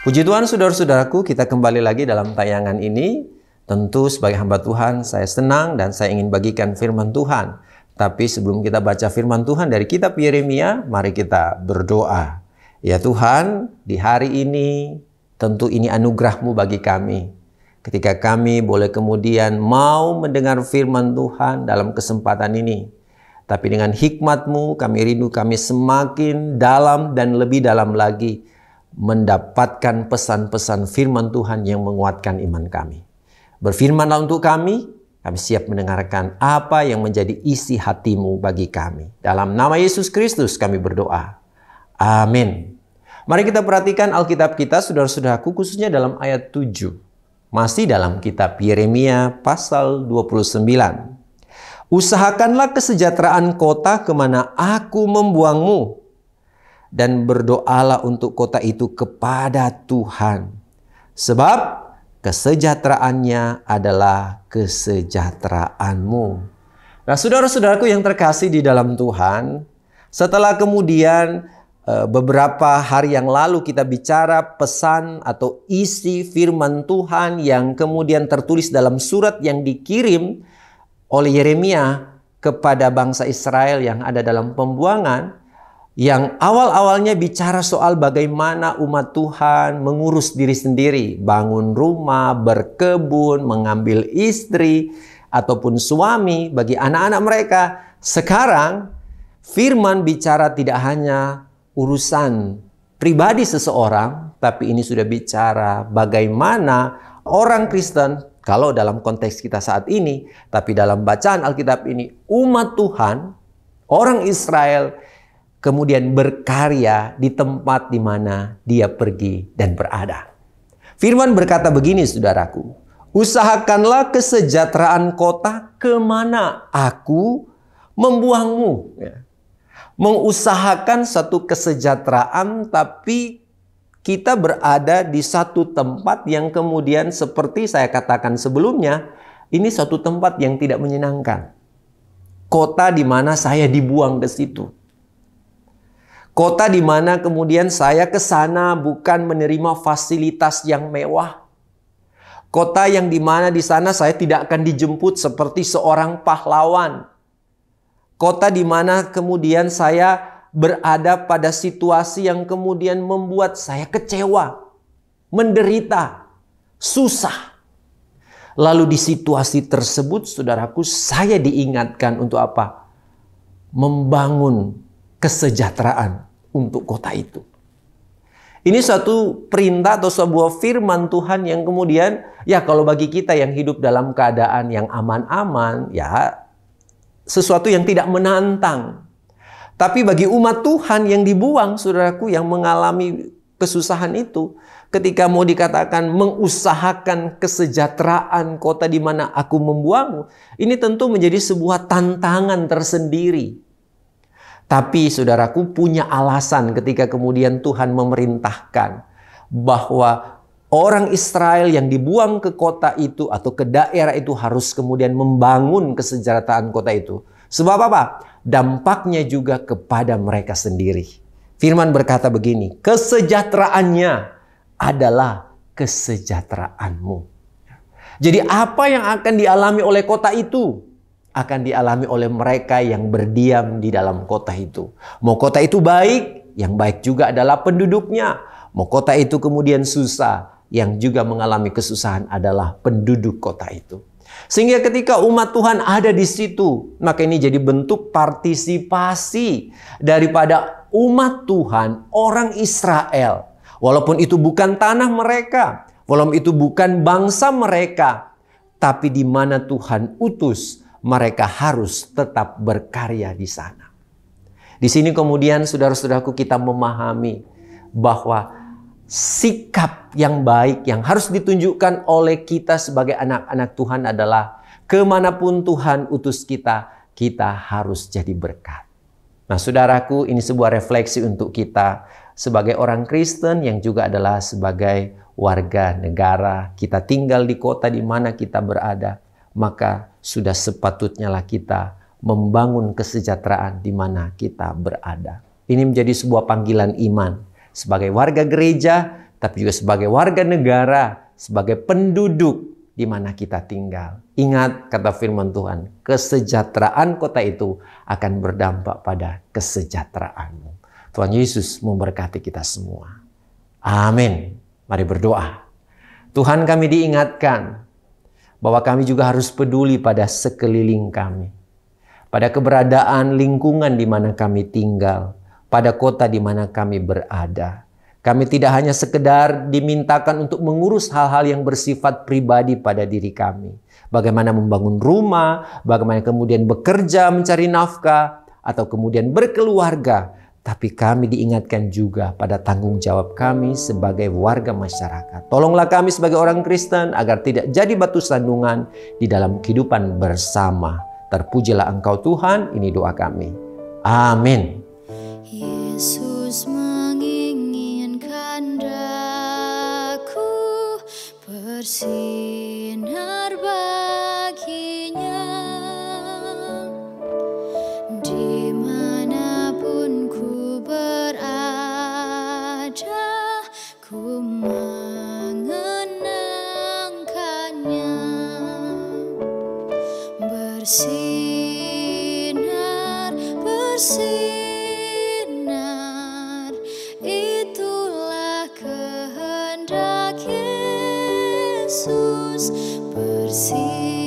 Puji Tuhan, saudara-saudaraku, kita kembali lagi dalam tayangan ini. Tentu sebagai hamba Tuhan, saya senang dan saya ingin bagikan firman Tuhan. Tapi sebelum kita baca firman Tuhan dari kitab Yeremia, mari kita berdoa. Ya Tuhan, di hari ini, tentu ini anugerah-Mu bagi kami. Ketika kami boleh kemudian mau mendengar firman Tuhan dalam kesempatan ini. Tapi dengan hikmat-Mu, kami rindu kami semakin dalam dan lebih dalam lagi mendapatkan pesan-pesan firman Tuhan yang menguatkan iman kami. Berfirmanlah untuk kami siap mendengarkan apa yang menjadi isi hati-Mu bagi kami. Dalam nama Yesus Kristus kami berdoa. Amin. Mari kita perhatikan Alkitab kita, saudara-saudaraku, khususnya dalam ayat 7. Masih dalam kitab Yeremia pasal 29. Usahakanlah kesejahteraan kota kemana aku membuangmu, dan berdoalah untuk kota itu kepada Tuhan. Sebab kesejahteraannya adalah kesejahteraanmu. Nah, saudara-saudaraku yang terkasih di dalam Tuhan, setelah kemudian beberapa hari yang lalu kita bicara pesan atau isi firman Tuhan yang kemudian tertulis dalam surat yang dikirim oleh Yeremia kepada bangsa Israel yang ada dalam pembuangan, yang awal-awalnya bicara soal bagaimana umat Tuhan mengurus diri sendiri, bangun rumah, berkebun, mengambil istri ataupun suami bagi anak-anak mereka. Sekarang firman bicara tidak hanya urusan pribadi seseorang, tapi ini sudah bicara bagaimana orang Kristen, kalau dalam konteks kita saat ini, tapi dalam bacaan Alkitab ini, umat Tuhan, orang Israel, kemudian berkarya di tempat di mana dia pergi dan berada. Firman berkata begini, saudaraku. Usahakanlah kesejahteraan kota kemana aku membuangmu. Ya. Mengusahakan satu kesejahteraan, tapi kita berada di satu tempat yang kemudian seperti saya katakan sebelumnya, ini satu tempat yang tidak menyenangkan. Kota di mana saya dibuang ke situ. Kota di mana kemudian saya ke sana bukan menerima fasilitas yang mewah. Kota yang di mana di sana saya tidak akan dijemput seperti seorang pahlawan. Kota di mana kemudian saya berada pada situasi yang kemudian membuat saya kecewa, menderita, susah. Lalu di situasi tersebut, saudaraku, saya diingatkan untuk apa? Membangun kesejahteraan untuk kota itu. Ini suatu perintah atau sebuah firman Tuhan yang kemudian, ya kalau bagi kita yang hidup dalam keadaan yang aman-aman, ya sesuatu yang tidak menantang. Tapi bagi umat Tuhan yang dibuang, saudaraku, yang mengalami kesusahan itu, ketika mau dikatakan mengusahakan kesejahteraan kota di mana aku membuangmu, ini tentu menjadi sebuah tantangan tersendiri. Tapi saudaraku punya alasan ketika kemudian Tuhan memerintahkan bahwa orang Israel yang dibuang ke kota itu atau ke daerah itu harus kemudian membangun kesejahteraan kota itu. Sebab apa? Dampaknya juga kepada mereka sendiri. Firman berkata begini, kesejahteraannya adalah kesejahteraanmu. Jadi apa yang akan dialami oleh kota itu? Akan dialami oleh mereka yang berdiam di dalam kota itu. Mau kota itu baik, yang baik juga adalah penduduknya. Mau kota itu kemudian susah, yang juga mengalami kesusahan adalah penduduk kota itu. Sehingga ketika umat Tuhan ada di situ, maka ini jadi bentuk partisipasi daripada umat Tuhan, orang Israel. Walaupun itu bukan tanah mereka, walaupun itu bukan bangsa mereka, tapi di mana Tuhan utus, mereka harus tetap berkarya di sana. Di sini kemudian saudara-saudaraku kita memahami bahwa sikap yang baik yang harus ditunjukkan oleh kita sebagai anak-anak Tuhan adalah kemanapun Tuhan utus kita, kita harus jadi berkat. Nah saudaraku, ini sebuah refleksi untuk kita sebagai orang Kristen yang juga adalah sebagai warga negara. Kita tinggal di kota di mana kita berada, maka sudah sepatutnya lah kita membangun kesejahteraan di mana kita berada. Ini menjadi sebuah panggilan iman. Sebagai warga gereja, tapi juga sebagai warga negara, sebagai penduduk di mana kita tinggal. Ingat kata firman Tuhan, kesejahteraan kota itu akan berdampak pada kesejahteraanmu. Tuhan Yesus memberkati kita semua. Amin. Mari berdoa. Tuhan, kami diingatkan bahwa kami juga harus peduli pada sekeliling kami, pada keberadaan lingkungan di mana kami tinggal, pada kota di mana kami berada. Kami tidak hanya sekedar dimintakan untuk mengurus hal-hal yang bersifat pribadi pada diri kami. Bagaimana membangun rumah, bagaimana kemudian bekerja mencari nafkah, atau kemudian berkeluarga. Tapi kami diingatkan juga pada tanggung jawab kami sebagai warga masyarakat. Tolonglah kami sebagai orang Kristen agar tidak jadi batu sandungan di dalam kehidupan bersama. Terpujilah Engkau Tuhan, ini doa kami. Amin. Yesus menginginkan daku bersinar baginya, dimanapun ku berada, ku mengenangkannya. Bersinar, bersinar, itulah kehendak Yesus. Bersinar.